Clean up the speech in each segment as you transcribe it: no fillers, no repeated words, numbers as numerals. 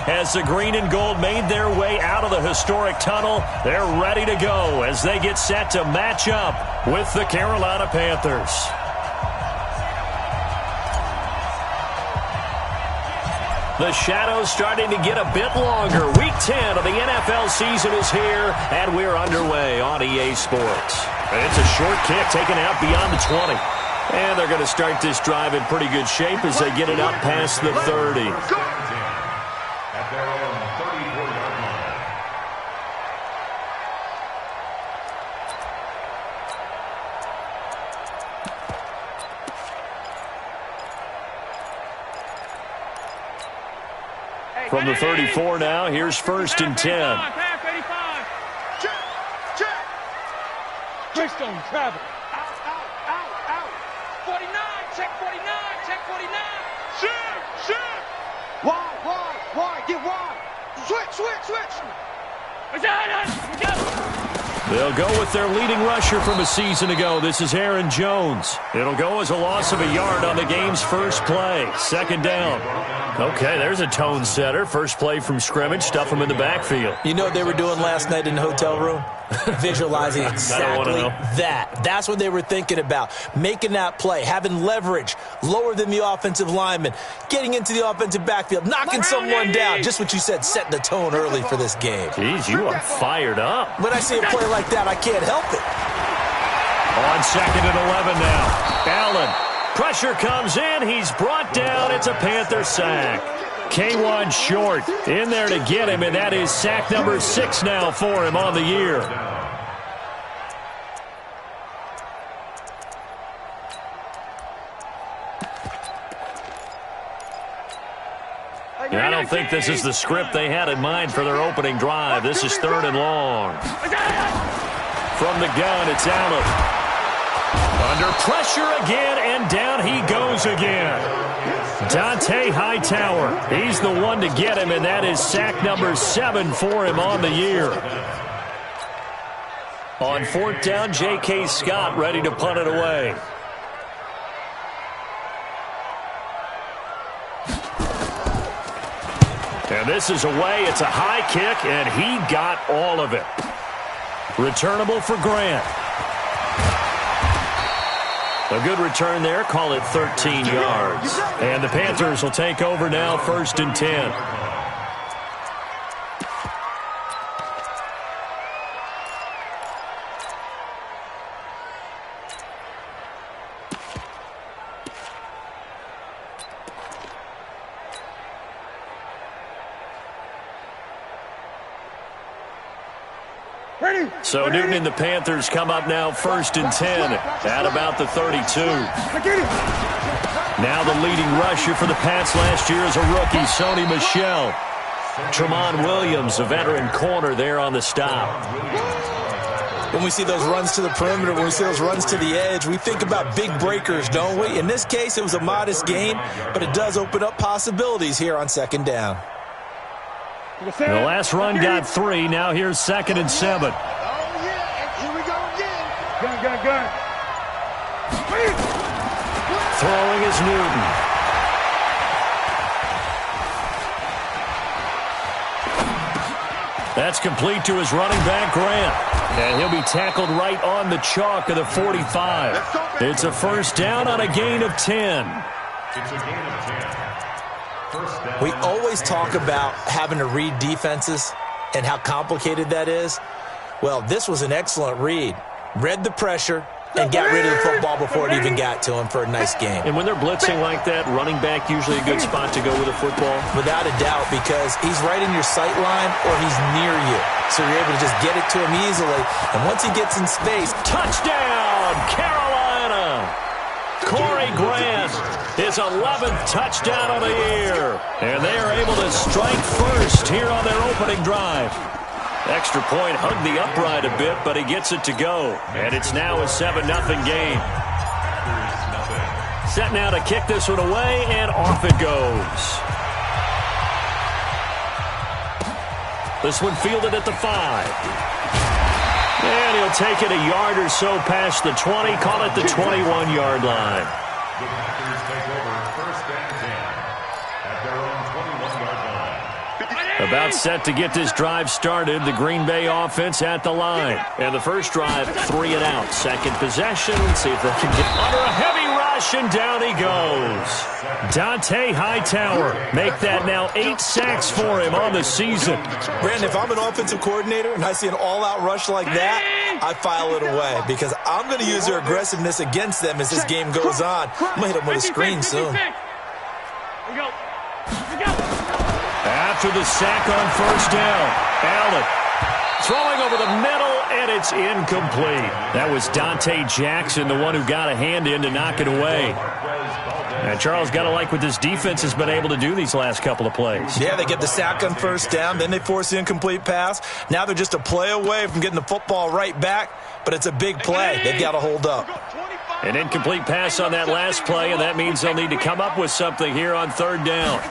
as the green and gold made their way out of the historic tunnel. They're ready to go as they get set to match up with the Carolina Panthers. The shadow's starting to get a bit longer. Week 10 of the NFL season is here, and we're underway on EA Sports. It's a short kick taken out beyond the 20. And they're going to start this drive in pretty good shape as they get it up past the 30. At their own 34-yard line. From the 34 now, here's 1st and 10. Greystone travel. Out. 49, check 49. Shift. Wide, get wide. Switch. They'll go with their leading rusher from a season ago. This is Aaron Jones. It'll go as a loss of a yard on the game's first play. 2nd down. Okay, there's a tone setter. First play from scrimmage. Stuff them in the backfield. You know what they were doing last night in the hotel room? Visualizing exactly that. That's what they were thinking about. Making that play, having leverage, lower than the offensive lineman, getting into the offensive backfield, knocking someone down. Just what you said, setting the tone early for this game. Jeez, you are fired up. When I see a play like that, I can't help it. On 2nd and 11 now. Allen. Pressure comes in. He's brought down. It's a Panther sack. K1 Short in there to get him, and that is sack number 6 now for him on the year. And I don't think this is the script they had in mind for their opening drive. This is 3rd and long. From the gun, it's Allen. Under pressure again, and down he goes again. Dante Hightower, he's the one to get him, and that is sack number 7 for him on the year. On 4th down, J.K. Scott ready to punt it away. And this is away. It's a high kick, and he got all of it. Returnable for Grant. A good return there. Call it 13 yards. And the Panthers will take over now, 1st and 10. So Newton and the Panthers come up now 1st and 10 at about the 32. Now the leading rusher for the Pats last year is a rookie, Sony Michel. Tremont Williams, a veteran corner there on the stop. When we see those runs to the perimeter, when we see those runs to the edge, we think about big breakers, don't we? In this case, it was a modest gain, but it does open up possibilities here on 2nd down. The last run got 3. Now here's 2nd and 7. Gun. Throwing is Newton. That's complete to his running back, Grant. And he'll be tackled right on the chalk of the 45. It's a 1st down on a gain of 10. It's a gain of 10. First down. We always talk about having to read defenses and how complicated that is. Well, this was an excellent read. Read the pressure and got rid of the football before it even got to him for a nice game. And when they're blitzing like that, running back usually a good spot to go with a football? Without a doubt, because he's right in your sight line or he's near you. So you're able to just get it to him easily. And once he gets in space, touchdown, Carolina! Corey Grant, his 11th touchdown of the year. And they are able to strike first here on their opening drive. Extra point hugged the upright a bit, but he gets it to go. And it's now a 7-0 game. Set now to kick this one away, and off it goes. This one fielded at the 5. And he'll take it a yard or so past the 20, call it the 21-yard line. The Packers take over 1st and 10 at their own 21-yard line. About set to get this drive started. The Green Bay offense at the line. And the first drive, 3 and out. Second possession. See if they can get under a heavy rush, and down he goes. Dante Hightower. Make that now 8 sacks for him on the season. Brandon, if I'm an offensive coordinator and I see an all-out rush like that, I file it away because I'm going to use their aggressiveness against them as this game goes on. I'm going to hit them with a screen soon. After the sack on first down, Allen throwing over the middle, and it's incomplete. That was Dante Jackson, the one who got a hand in to knock it away. And Charles, got to like what this defense has been able to do these last couple of plays. Yeah, they get the sack on first down, then they force the incomplete pass. Now they're just a play away from getting the football right back, but it's a big play. They've got to hold up. An incomplete pass on that last play, and that means they'll need to come up with something here on third down.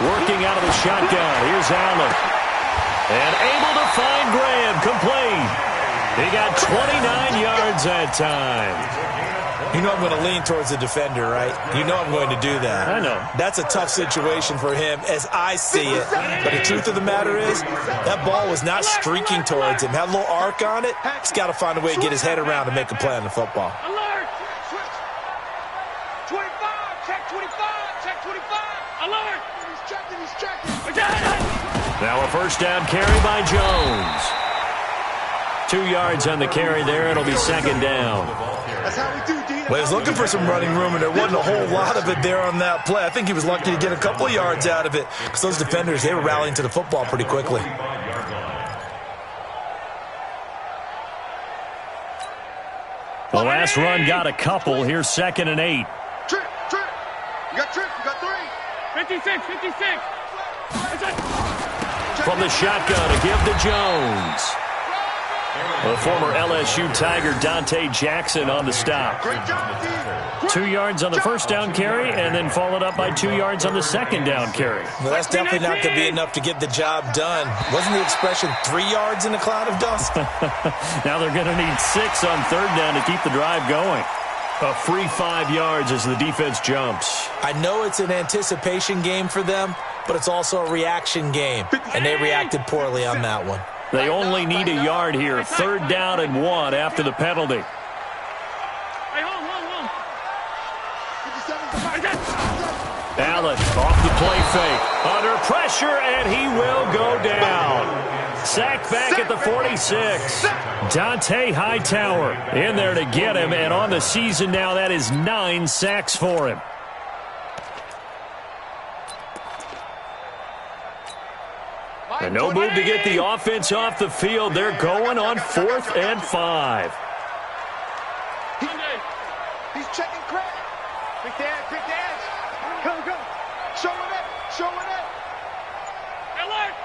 Working out of the shotgun. Here's Allen. And able to find Graham. Complete. He got 29 yards that time. You know I'm going to lean towards the defender, right? You know I'm going to do that. I know. That's a tough situation for him as I see it. But the truth of the matter is, that ball was not streaking towards him. Had a little arc on it. He's got to find a way to get his head around and make a play on the football. Alert! 25, check 25, check 25. Alert! He's checking. Now a first down carry by Jones. 2 yards on the carry there. It'll be second down. That's how we do, Dean. Well, he was looking for some running room, and there wasn't a whole lot of it there on that play. I think he was lucky to get a couple of yards out of it because those defenders, they were rallying to the football pretty quickly. The last run got a couple. Here's 2nd and 8. Trick. You got 3. 56. From the shotgun, a give to Jones. The former LSU Tiger Dante Jackson on the stop. 2 yards on the first down carry, and then followed up by 2 yards on the second down carry. Well, that's definitely not going to be enough to get the job done. Wasn't the expression 3 yards in a cloud of dust? Now they're going to need 6 on third down to keep the drive going. A free 5 yards as the defense jumps. I know it's an anticipation game for them, but it's also a reaction game, and they reacted poorly on that one. They only need a yard here. 3rd down and 1 after the penalty. Allen off the play fake. Under pressure, and he will go down. Sacked back at the 46. Dante Hightower in there to get him, and on the season now, that is 9 sacks for him. And no move to get the offense off the field. They're going on 4th and 5. He's checking crack. Quick dance. Go. Showing it. Alert!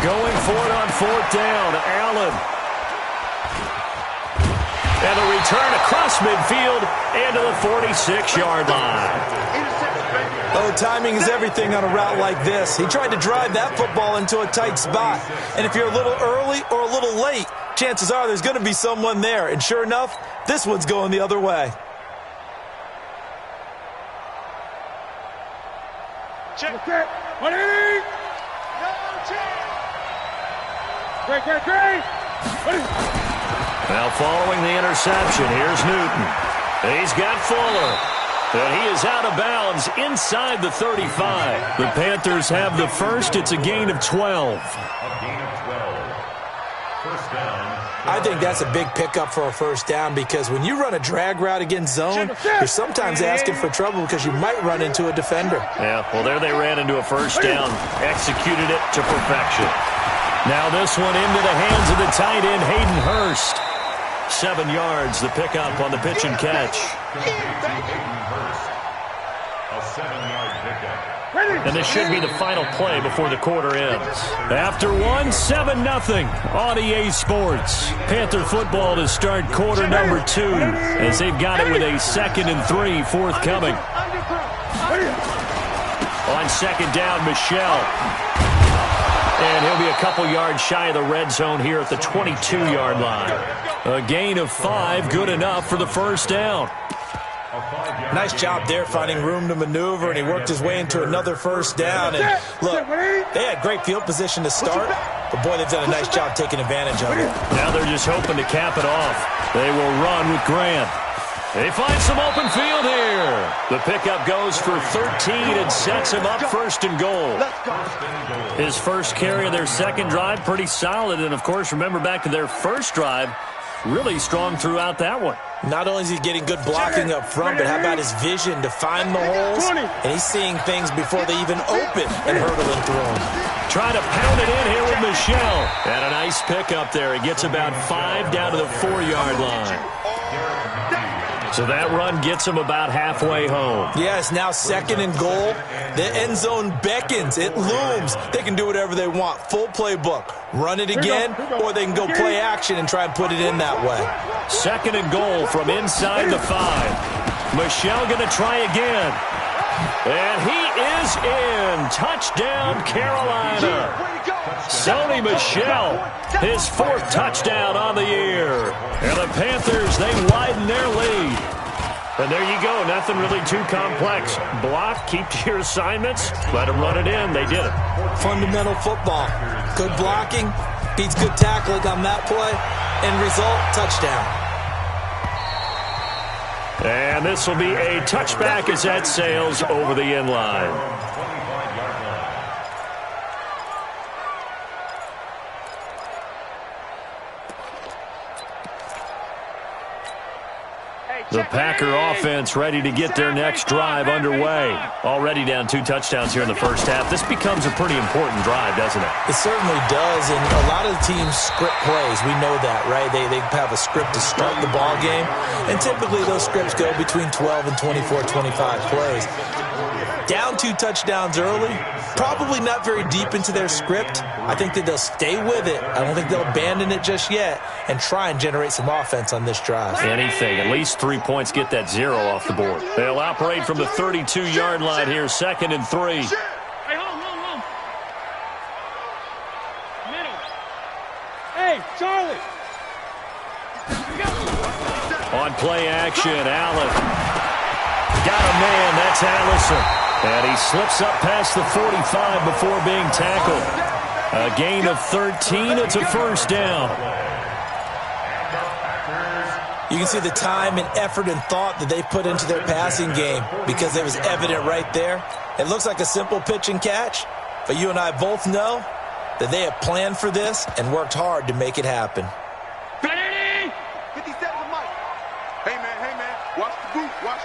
Going for it on 4th down. Allen. And a return across midfield and to the 46-yard line. Oh, timing is everything on a route like this. He tried to drive that football into a tight spot. And if you're a little early or a little late, chances are there's going to be someone there. And sure enough, this one's going the other way. Check. 180. No chance. Great. Now following the interception, here's Newton. He's got Fuller. And he is out of bounds inside the 35. The Panthers have the first. It's a gain of 12. First down. I think that's a big pickup for a first down because when you run a drag route against zone, you're sometimes asking for trouble because you might run into a defender. Yeah, well, there they ran into a first down. Executed it to perfection. Now this one into the hands of the tight end, Hayden Hurst. 7 yards, the pickup on the pitch and catch. A 7-yard pickup. And this should be the final play before the quarter ends. After one, 7-0 on EA Sports. Panther football to start quarter number 2 as they've got it with a 2nd and 3 forthcoming. On second down, Michelle. And he'll be a couple yards shy of the red zone here at the 22-yard line. A gain of 5, good enough for the first down. A 5 Nice job there finding room to maneuver, and he worked his way into another first down. And look, they had great field position to start, but boy, they've done a nice job taking advantage of it. Now they're just hoping to cap it off. They will run with Grant. They find some open field here. The pickup goes for 13 and sets him up first and goal. His first carry of their second drive, pretty solid. And, of course, remember back to their first drive, really strong throughout that one. Not only is he getting good blocking up front, but how about his vision to find the holes? And he's seeing things before they even open and hurdling through them. Trying to pound it in here with Michelle. And a nice pickup there. He gets about 5 down to the 4-yard line. So that run gets him about halfway home. Yes, now second and goal. The end zone beckons. It looms. They can do whatever they want. Full playbook. Run it again, or they can go play action and try and put it in that way. Second and goal from inside the 5. Michelle going to try again. And he is in. Touchdown, Carolina. Sony Michel, his 4th touchdown on the year. And the Panthers, they widen their lead. And there you go. Nothing really too complex. Block, keep to your assignments, let them run it in. They did it. Fundamental football. Good blocking, beats good tackling on that play. End result, touchdown. And this will be a touchback as that sails over the end line. The Packer offense ready to get their next drive underway. Already down 2 touchdowns here in the first half. This becomes a pretty important drive, doesn't it? It certainly does, and a lot of the teams script plays. We know that, right? They have a script to start the ball game, and typically those scripts go between 12 and 24, 25 plays. Down 2 touchdowns early, probably not very deep into their script. I think that they'll stay with it. I don't think they'll abandon it just yet and try and generate some offense on this drive. Anything. At least 3 points, get that 0 off the board. They'll operate from the 32-yard line here, 2nd and 3. Hey, home. Middle. Hey, Charlie. On play action, Allen. Got a man, that's Allison. And he slips up past the 45 before being tackled. A gain of 13, it's a first down. You can see the time and effort and thought that they put into their passing game because it was evident right there. It looks like a simple pitch and catch, but you and I both know that they have planned for this and worked hard to make it happen. 50 seconds, Mike. Hey, man. Watch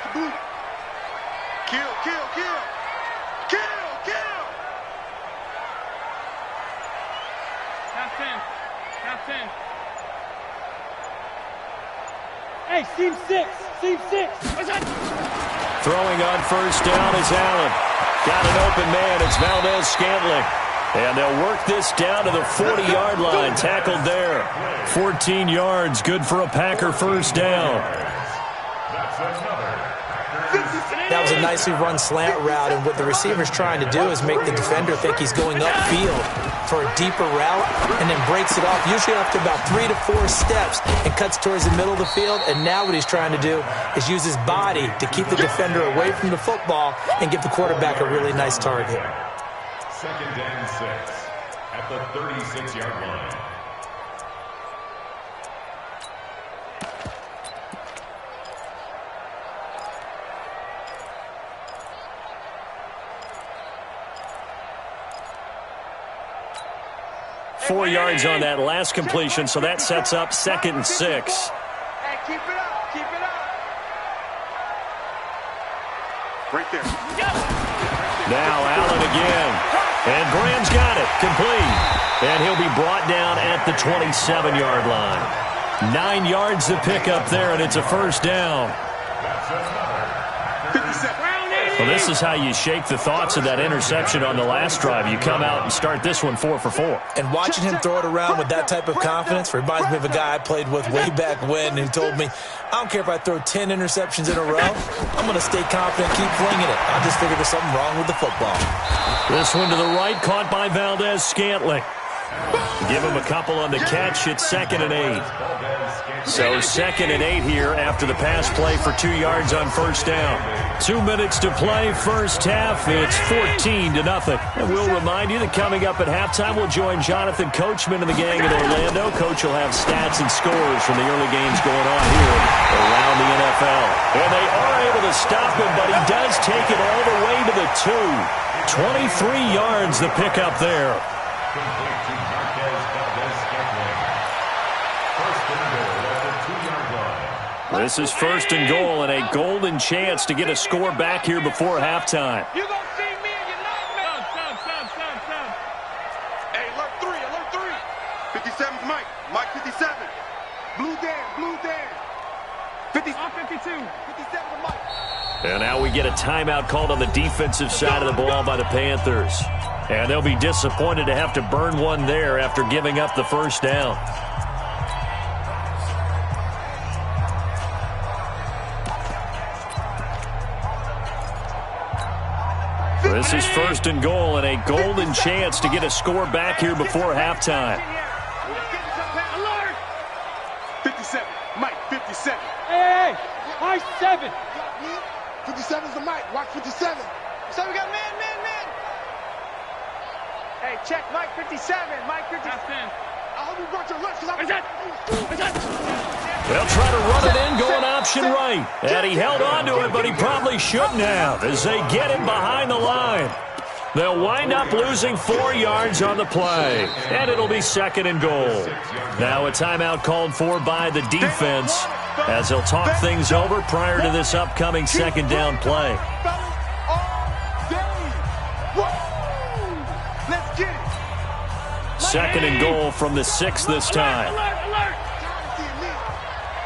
the boot. Kill. Half 10. Hey, seam 6. Throwing on first down is Allen. Got an open man. It's Valdez-Scantling. And they'll work this down to the 40-yard line. Tackled there. 14 yards. Good for a Packer first down. That was a nicely run slant route, and what the receiver's trying to do is make the defender think he's going upfield for a deeper route and then breaks it off, usually after about 3 to 4 steps, and cuts towards the middle of the field. And now what he's trying to do is use his body to keep the defender away from the football and give the quarterback a really nice target. 2nd and 6 at the 36-yard line. Four yards on that last completion, so that sets up 2nd and 6. Hey, keep it up. Right there. Now Allen again. And Graham's got it. Complete. And he'll be brought down at the 27-yard line. 9 yards to pick up there, and it's a first down. Well, this is how you shake the thoughts of that interception on the last drive. You come out and start this one 4 for 4. And watching him throw it around with that type of confidence reminds me of a guy I played with way back when who told me, I don't care if I throw 10 interceptions in a row, I'm going to stay confident, keep flinging it. I just figured there's something wrong with the football. This one to the right, caught by Valdez-Scantling. Give him a couple on the catch. It's 2nd and 8. So 2nd and 8 here after the pass play for 2 yards on first down. 2 minutes to play first half. It's 14-0. And we'll remind you that coming up at halftime, we'll join Jonathan Coachman and the gang in Orlando. Coach will have stats and scores from the early games going on here around the NFL. And they are able to stop him, but he does take it all the way to the 2. 23 yards the pickup there. This is 1st and goal and a golden chance to get a score back here before halftime. You gonna see me and you know me. Stop. Hey, alert 3. 57's Mike. Mike 57. Blue Dan. 52. 57's Mike. And now we get a timeout called on the defensive side of the ball by the Panthers. And they'll be disappointed to have to burn one there after giving up the first down. This is 1st and goal and a golden chance to get a score back here before halftime. 57. Mike, 57. Hey, Mike 7. 57's the Mike. Watch 57. So we got man. Hey, check Mike 57. Mike 57. I hope you brought your lunch. They'll try to run it in, going option right. And he held on to it, but he probably shouldn't have as they get him behind the line. They'll wind up losing 4 yards on the play, and it'll be 2nd and goal. Now a timeout called for by the defense as they'll talk things over prior to this upcoming 2nd down play. Let's get it. 2nd and goal from the 6 this time.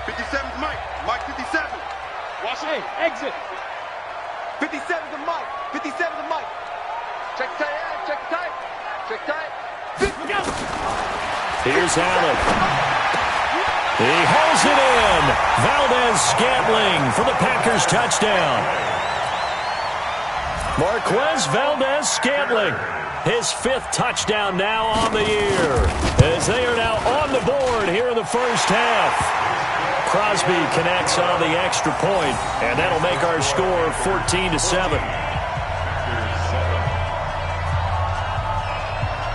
57's Mike. Mike 57. Watch it. Hey, exit. 57's the Mike. 57's the Mike. Check tight. Here's Allen. He holds it in. Valdez-Scantling for the Packers touchdown. Marquez Valdez-Scantling, his 5th touchdown now on the year, as they are now on the board here in the first half. Crosby connects on the extra point, and that'll make our score 14-7.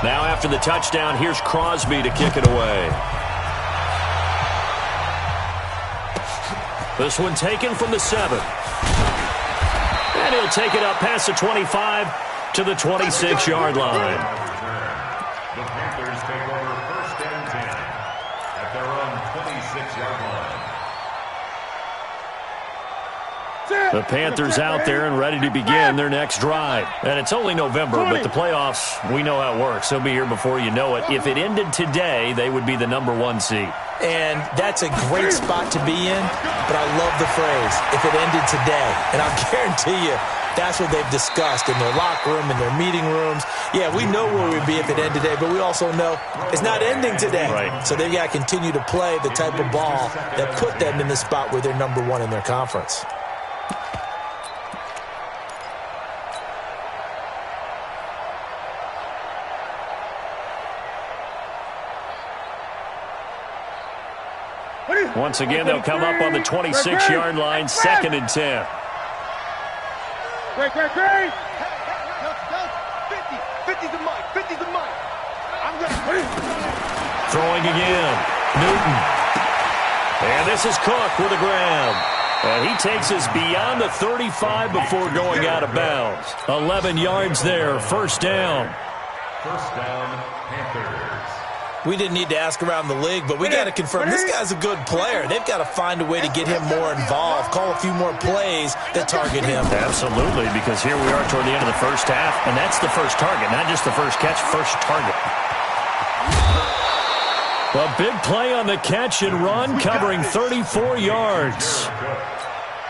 Now after the touchdown, here's Crosby to kick it away. This one taken from the 7. And he'll take it up past the 25 to the 26-yard line. The Panthers take over 1st and 10 at their own 26-yard line. The Panthers out there and ready to begin their next drive. And it's only November, but the playoffs, we know how it works. They'll be here before you know it. If it ended today, they would be the number 1 seed. And that's a great spot to be in, but I love the phrase, if it ended today. And I'll guarantee you, that's what they've discussed in their locker room, in their meeting rooms. Yeah, we know where we'd be if it ended today, but we also know it's not ending today. Right. So they've got to continue to play the type of ball that put them in the spot where they're number 1 in their conference. Once again, they'll come up on the 26-yard line, 2nd and 10. Great. 50's the Mike. 50's the Mike. I'm ready. Throwing again. Newton. And this is Cook with a grab. And he takes us beyond the 35 before going out of bounds. 11 yards there, 1st down. 1st down, Panthers. We didn't need to ask around the league, but we got to confirm this guy's a good player. They've got to find a way to get him more involved, call a few more plays that target him. Absolutely, because here we are toward the end of the first half, and that's the first target, not just the first catch, first target. A big play on the catch and run, covering 34 yards.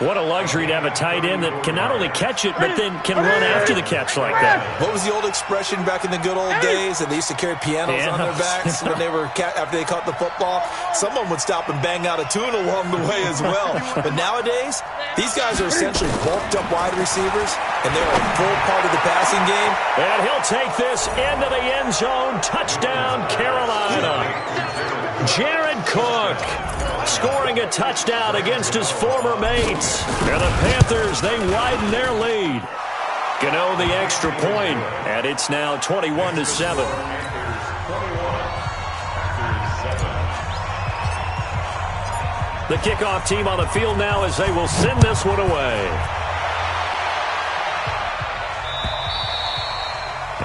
What a luxury to have a tight end that can not only catch it, but then can run after the catch like that. What was the old expression back in the good old days? And they used to carry pianos on their backs when they were after they caught the football. Someone would stop and bang out a tune along the way as well. But nowadays, these guys are essentially bulked up wide receivers, and they're a full part of the passing game. And he'll take this into the end zone. Touchdown, Carolina. Jared Cook scoring a touchdown against his former mates. And the Panthers, they widen their lead. Gano the extra point, and it's now 21-7. The kickoff team on the field now as they will send this one away.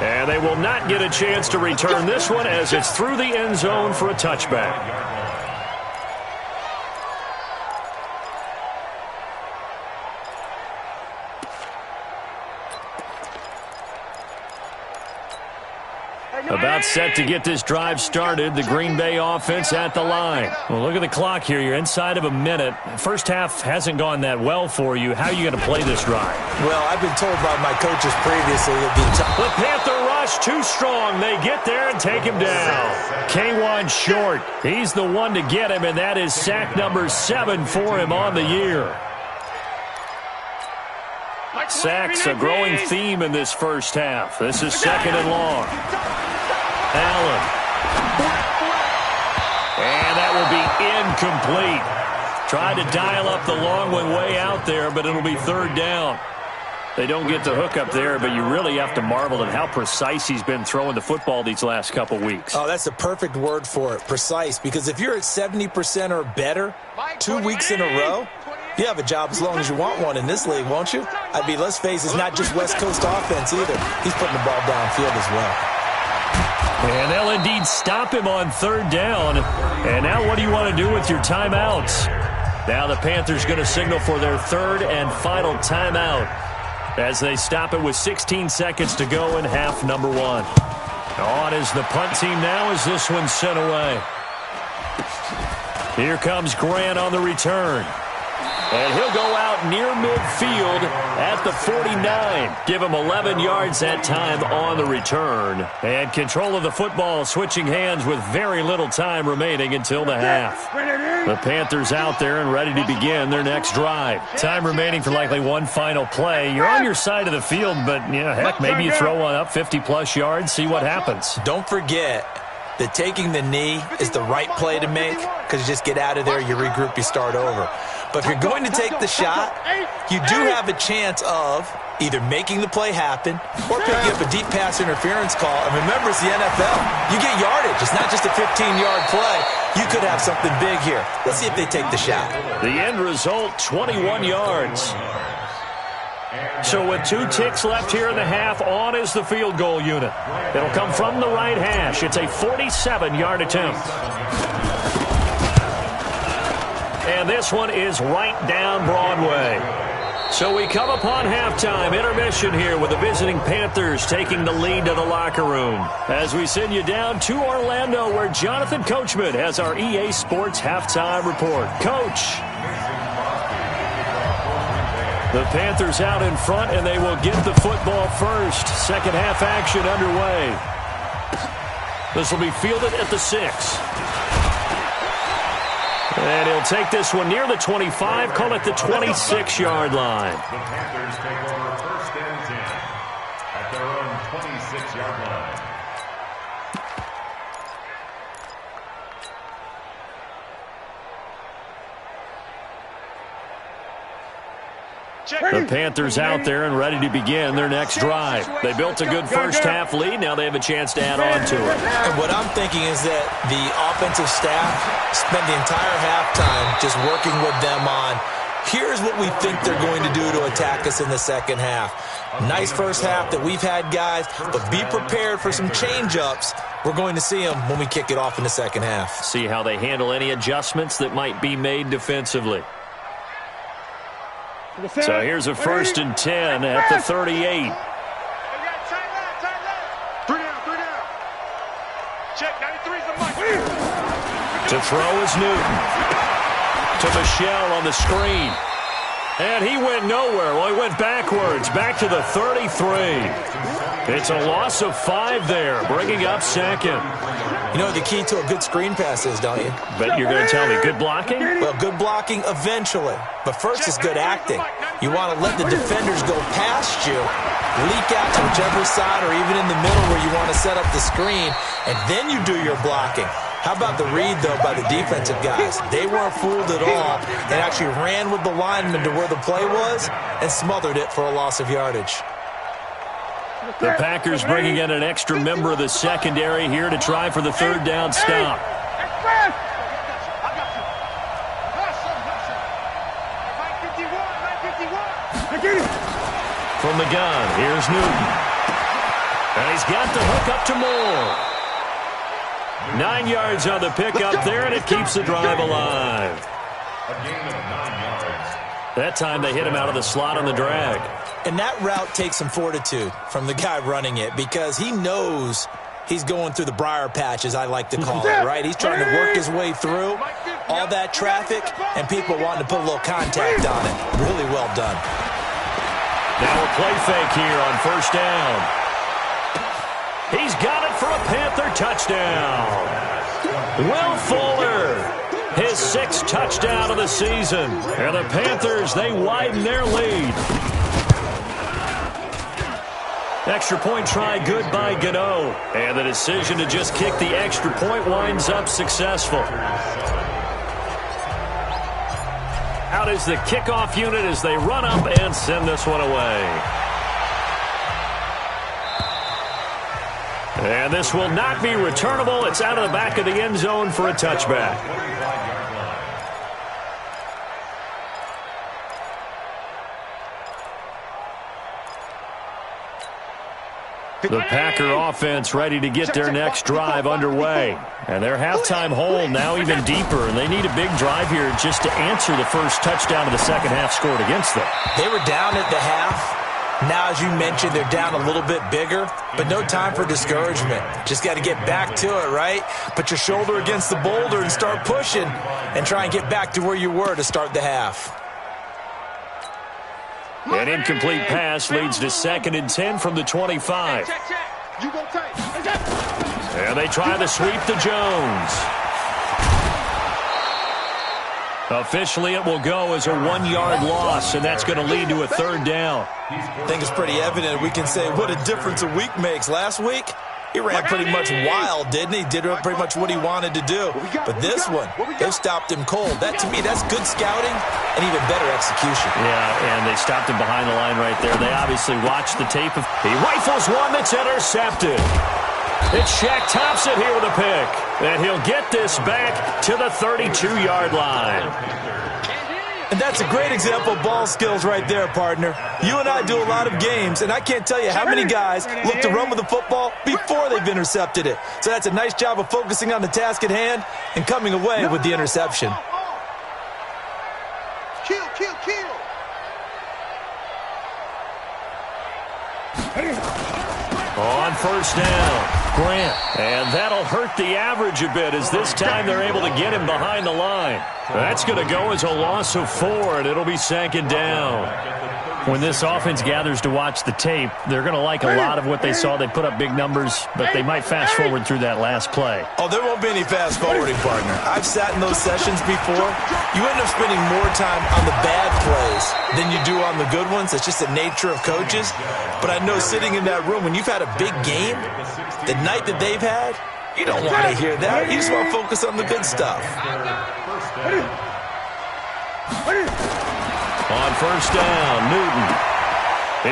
And they will not get a chance to return this one as it's through the end zone for a touchback. About set to get this drive started, the Green Bay offense at the line. Well, look at the clock here. You're inside of a minute. First half hasn't gone that well for you. How are you going to play this drive? Well, I've been told by my coaches previously that the Panther rush too strong. They get there and take him down. K1 short. He's the one to get him, and that is sack number 7 for him on the year. Sacks a growing theme in this first half. This is 2nd and long. Allen. And that will be incomplete. Tried to dial up the long one way out there, but it'll be 3rd down. They don't get the hook up there, but you really have to marvel at how precise he's been throwing the football these last couple weeks. Oh, that's the perfect word for it, precise, because if you're at 70% or better 2 weeks in a row, you have a job as long as you want one in this league, won't you? I mean, let's face it, it's not just West Coast offense either. He's putting the ball downfield as well. And they'll indeed stop him on 3rd down. And now what do you want to do with your timeouts? Now the Panthers going to signal for their 3rd and final timeout as they stop it with 16 seconds to go in half number 1. On is the punt team now as this one's sent away. Here comes Grant on the return. And he'll go out near midfield at the 49. Give him 11 yards that time on the return. And control of the football switching hands with very little time remaining until the half. The Panthers out there and ready to begin their next drive. Time remaining for likely one final play. You're on your side of the field, but, yeah, heck, maybe you throw one up 50-plus yards, see what happens. Don't forget that taking the knee is the right play to make because you just get out of there, you regroup, you start over. But if you're going to take the shot, you do have a chance of either making the play happen or picking up a deep pass interference call. And remember, it's the NFL. You get yardage. It's not just a 15-yard play. You could have something big here. Let's see if they take the shot. The end result, 21 yards. So with 2 ticks left here in the half, on is the field goal unit. It'll come from the right hash. It's a 47-yard attempt. And this one is right down Broadway. So we come upon halftime intermission here with the visiting Panthers taking the lead to the locker room. As we send you down to Orlando where Jonathan Coachman has our EA Sports halftime report. Coach. The Panthers out in front, and they will get the football first. Second half action underway. This will be fielded at the 6. And he'll take this one near the 25, call it the 26-yard line. The Panthers take over 1st and 10 at their own 26-yard line. The Panthers out there and ready to begin their next drive. They built a good first half lead. Now they have a chance to add on to it. And what I'm thinking is that the offensive staff spent the entire halftime just working with them on, here's what we think they're going to do to attack us in the second half. Nice first half that we've had, guys, but be prepared for some change-ups. We're going to see them when we kick it off in the second half. See how they handle any adjustments that might be made defensively. So here's a 1st and 10 at the 38. 3 down. Check, 93's the mic. To throw is Newton. To Michelle on the screen. And he went nowhere. Well, he went backwards, back to the 33. It's a loss of 5 there, bringing up second. You know what the key to a good screen pass is, don't you? Bet you're going to tell me good blocking? Well, good blocking eventually. But first is good acting. You want to let the defenders go past you, leak out to whichever side or even in the middle where you want to set up the screen, and then you do your blocking. How about the read, though, by the defensive guys? They weren't fooled at all and actually ran with the lineman to where the play was and smothered it for a loss of yardage. The Packers bringing in an extra member of the secondary here to try for the third down stop. From the gun, here's Newton. And he's got the hook up to Moore. 9 yards on the pickup there, and it keeps the drive alive. A gain of 9 yards. That time they hit him out of the slot on the drag. And that route takes some fortitude from the guy running it because he knows he's going through the briar patch, as I like to call it, right? He's trying to work his way through all that traffic and people wanting to put a little contact on it. Really well done. Now a play fake here on first down. He's got it for a Panther touchdown. Will Fuller, his 6th touchdown of the season. And the Panthers, they widen their lead. Extra point try good by Gano. And the decision to just kick the extra point winds up successful. Out is the kickoff unit as they run up and send this one away. And this will not be returnable. It's out of the back of the end zone for a touchback. The Packer offense ready to get their next drive underway. And their halftime hole now even deeper. And they need a big drive here just to answer the first touchdown of the second half scored against them. They were down at the half. Now, as you mentioned, they're down a little bit bigger, but no time for discouragement. Just got to get back to it, right? Put your shoulder against the boulder and start pushing and try and get back to where you were to start the half. An incomplete pass leads to 2nd and 10 from the 25. And they try the sweep to Jones. Officially, it will go as a 1-yard loss, and that's going to lead to a third down. I think it's pretty evident. We can say what a difference a week makes. Last week, he ran pretty much wild, didn't he? Did pretty much what he wanted to do. But this one, they stopped him cold. That, to me, that's good scouting and even better execution. Yeah, and they stopped him behind the line right there. They obviously watched the tape. He rifles one that's intercepted. It's Shaq Thompson here with a pick. And he'll get this back to the 32-yard line. And that's a great example of ball skills right there, partner. You and I do a lot of games, and I can't tell you how many guys look to run with the football before they've intercepted it. So that's a nice job of focusing on the task at hand and coming away with the interception. Kill, kill, kill. On first down, Grant. And that'll hurt the average a bit as this time they're able to get him behind the line. That's going to go as a loss of 4, and it'll be 2nd down. When this offense gathers to watch the tape, they're going to like a lot of what they saw. They put up big numbers, but they might fast forward through that last play. Oh, there won't be any fast forwarding, partner. I've sat in those sessions before. You end up spending more time on the bad plays than you do on the good ones. It's just the nature of coaches. But I know sitting in that room, when you've had a big game, the night that they've had, you don't want to hear that. You just want to focus on the good stuff. On first down, Newton.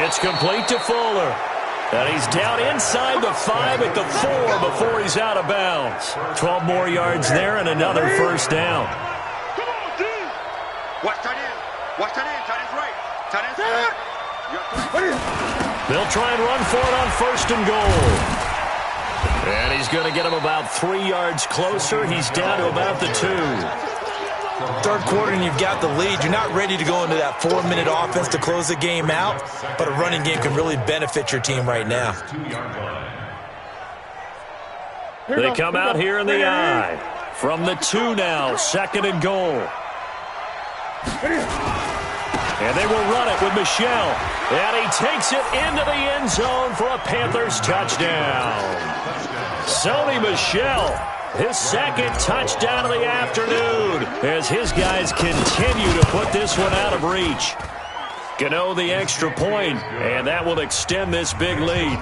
It's complete to Fuller. And he's down inside the 5 at the 4 before he's out of bounds. 12 more yards there and another first down. Come on, D. Watch tight end. Watch tight end. Tight end's right. Tight end's left. They'll try and run for it on first and goal. And he's going to get him about 3 yards closer. He's down to about the 2. Third quarter and you've got the lead. You're not ready to go into that 4-minute offense to close the game out, but a running game can really benefit your team right now. They come out here in the I. From the 2 now, 2nd and goal. And they will run it with Michel. And he takes it into the end zone for a Panthers touchdown. Sony Michel, his second touchdown of the afternoon as his guys continue to put this one out of reach. Gano the extra point, and that will extend this big lead.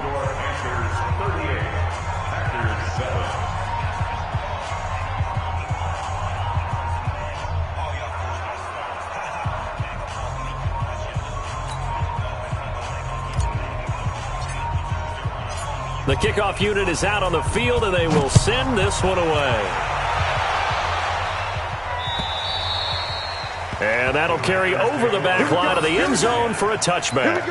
The kickoff unit is out on the field, and they will send this one away. And that'll carry over the back line of the end zone for a touchback.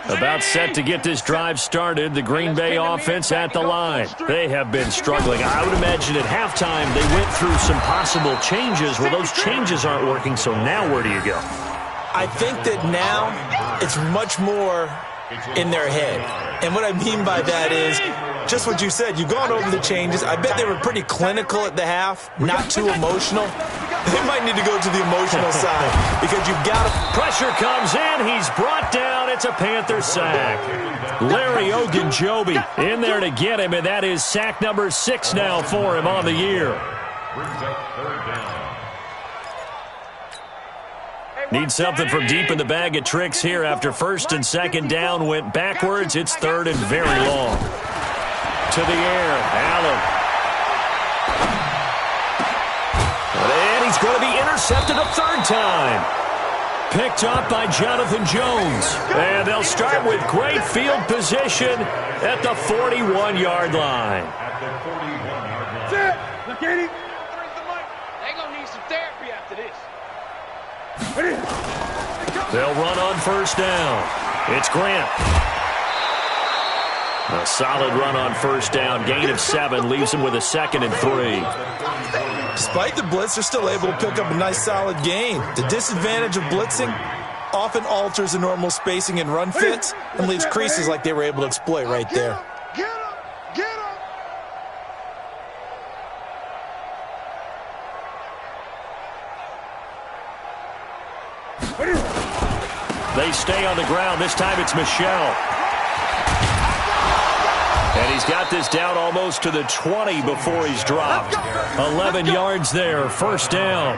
About set to get this drive started, the Green Bay offense at the line. They have been struggling. I would imagine at halftime they went through some possible changes. Well, those changes aren't working, so now where do you go? I think that now it's much more in their head. And what I mean by that is just what you said. You've gone over the changes. I bet they were pretty clinical at the half, not too emotional. They might need to go to the emotional side because you've got to. Pressure comes in. He's brought down. It's a Panther sack. Larry Ogunjobi in there to get him, and that is sack number 6 now for him on the year. Brings up third down. Need something from deep in the bag of tricks here after first and second down went backwards. It's third and very long. To the air, Allen. And he's going to be intercepted a third time. Picked up by Jonathan Jones. And they'll start with great field position at the 41-yard line. At the 41-yard line. Sit. Look at him. They're going to need some therapy after this. They'll run on first down. It's Grant. A solid run on first down. Gain of 7 leaves him with a 2nd and 3. Despite the blitz, they're still able to pick up a nice solid gain. The disadvantage of blitzing often alters the normal spacing and run fits and leaves creases like they were able to exploit right there. Get up! Get up! They stay on the ground. This time it's Michel. And he's got this down almost to the 20 before he's dropped. 11 yards there, first down.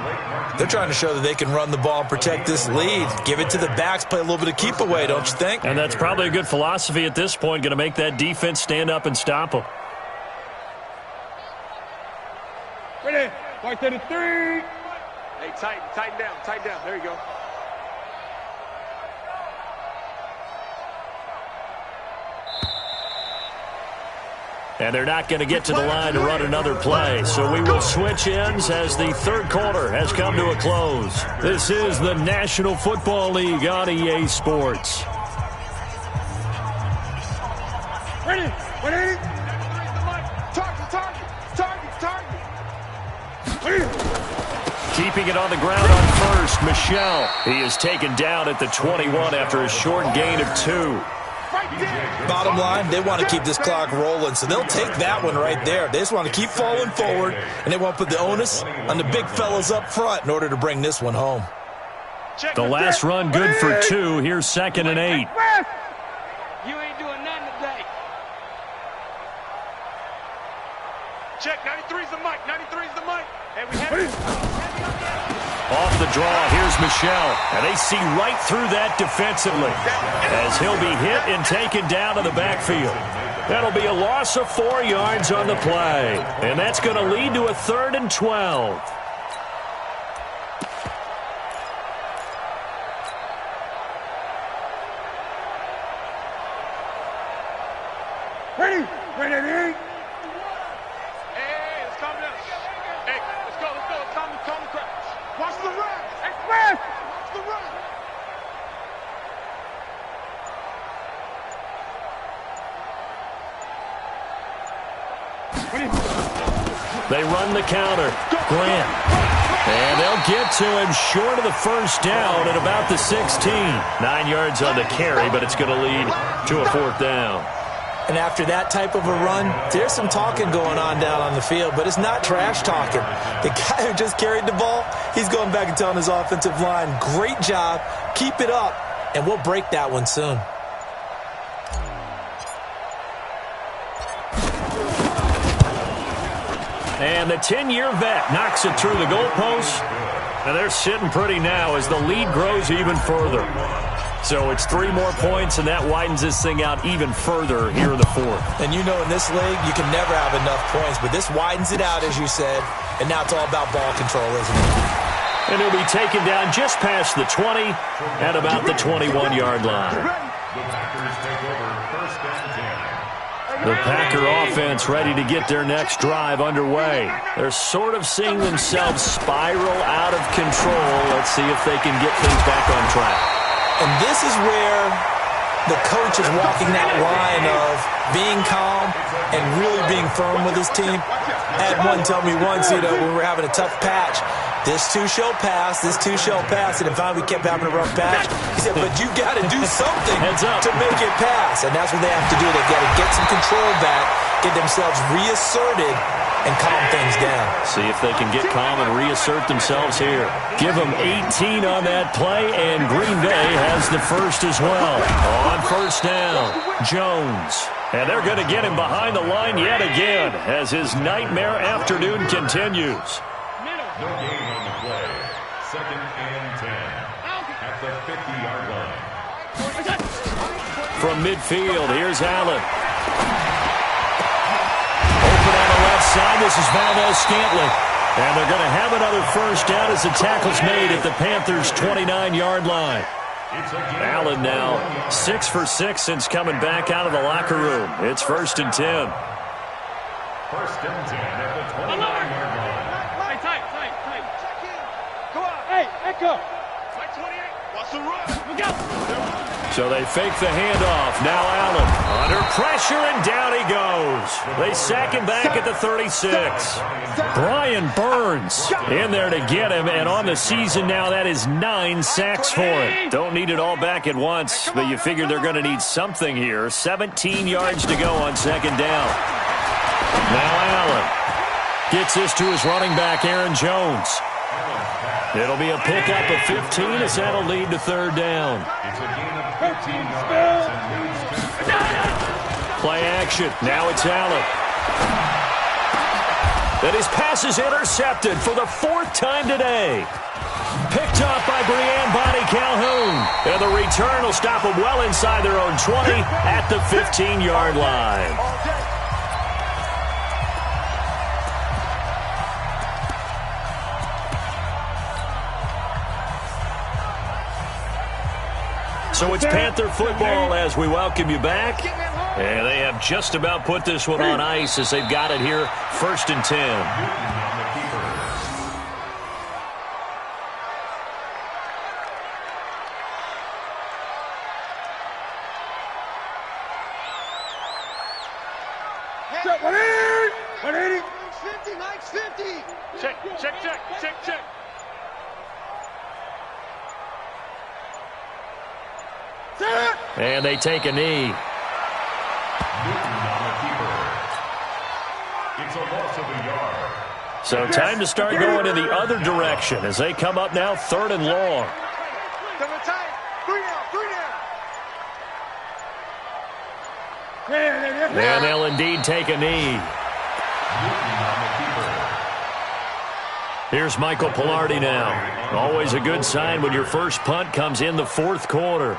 They're trying to show that they can run the ball and protect this lead. Give it to the backs, play a little bit of keep away, don't you think? And that's probably a good philosophy at this point, going to make that defense stand up and stop them. Ready. Right to the 3. Hey, tighten down. There you go. And they're not going to get to the line to run another play. So we will switch ends as the third quarter has come to a close. This is the National Football League on EA Sports. Ready. Ready. Target! Keeping it on the ground on first, Michel. He is taken down at the 21 after a short gain of 2. Bottom line, they want to keep this clock rolling, so they'll take that one right there. They just want to keep falling forward, and they want to put the onus on the big fellas up front in order to bring this one home. The last run good for 2. Here's 2nd and 8. You ain't doing nothing today. Check, 93's the mic, 93's the mic. Hey, we have it. Off the draw, here's Michel. And they see right through that defensively as he'll be hit and taken down to the backfield. That'll be a loss of 4 yards on the play. And that's going to lead to a 3rd and 12. Ready. Ready. Hey, let's calm down. Hey, let's go. Calm the crowd. Watch the run. Express. Watch the run. They run the counter. Grant. And they'll get to him short of the first down at about the 16. 9 yards on the carry, but it's going to lead to a 4th down. And after that type of a run, there's some talking going on down on the field, but it's not trash talking. The guy who just carried the ball, he's going back and telling his offensive line, great job, keep it up, and we'll break that one soon. And the 10-year vet knocks it through the goalpost. And they're sitting pretty now as the lead grows even further. So it's 3 more points, and that widens this thing out even further here in the fourth. And you know in this league, you can never have enough points, but this widens it out, as you said, and now it's all about ball control, isn't it? And he'll be taken down just past the 20 at about the 21-yard line. The Packers take over first and 10. The Packer offense ready to get their next drive underway. They're sort of seeing themselves spiral out of control. Let's see if they can get things back on track. And this is where the coach is walking that line of being calm and really being firm with his team. I had one tell me once, when we were having a tough patch, this too shall pass, this too shall pass. And finally we kept having a rough patch. He said, but you got to do something to make it pass. And that's what they have to do. They've got to get some control back, get themselves reasserted, and calm things down. See if they can get calm and reassert themselves here. Give them 18 on that play, and Green Bay has the first as well. On first down, Jones. And they're going to get him behind the line yet again as his nightmare afternoon continues. No gain on the play. Second and 10 at the 50-yard line. From midfield, here's Allen. Open on the left side, this is Valdez-Scantling. And they're going to have another first down as the tackle's made at the Panthers' 29-yard line. Allen now 6 for 6 since coming back out of the locker room. It's first and 10. First and 10 at the 29-yard line. Tight. Check in. Go on. Hey, Echo. Tight 28. Watch the run. Look out. So they fake the handoff. Now Allen under pressure, and down he goes. They sack him back at the 36. Brian Burns in there to get him, and on the season now, that is 9 sacks for him. Don't need it all back at once, but you figure they're going to need something here. 17 yards to go on second down. Now Allen gets this to his running back, Aaron Jones. It'll be a pickup of 15 as that'll lead to third down. It's a gain of 15 yards and leads to Play action. Now it's Allen. And his pass is intercepted for the 4th time today. Picked up by Brianne Bonnie Calhoun. And the return will stop them well inside their own 20 at the 15-yard line. So it's Panther football as we welcome you back. And they have just about put this one on ice as they've got it here, first and 10. Check, 180. 180. 50. Check. And they take a knee. It's a loss of a yard. So time to start going in the other direction as they come up now, 3rd and long. Double tight. 3 down. And they'll indeed take a knee. Here's Michael Pilardi now. Always a good sign when your first punt comes in the 4th quarter.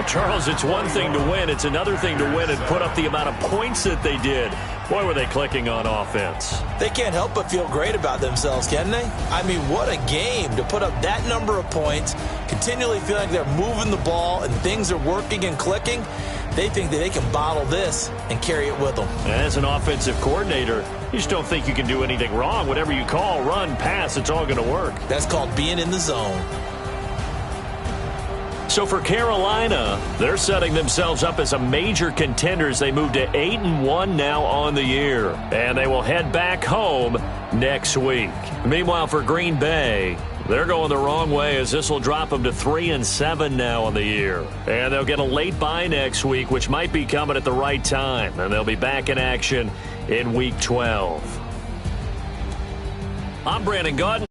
Charles, it's one thing to win. It's another thing to win and put up the amount of points that they did. Boy, were they clicking on offense. They can't help but feel great about themselves, can they? I mean, what a game to put up that number of points, continually feel like they're moving the ball and things are working and clicking. They think that they can bottle this and carry it with them. As an offensive coordinator, you just don't think you can do anything wrong. Whatever you call, run, pass, it's all going to work. That's called being in the zone. So for Carolina, they're setting themselves up as a major contender as they move to 8-1 now on the year. And they will head back home next week. Meanwhile, for Green Bay, they're going the wrong way as this will drop them to 3-7 now on the year. And they'll get a late bye next week, which might be coming at the right time. And they'll be back in action in Week 12. I'm Brandon Gaudin.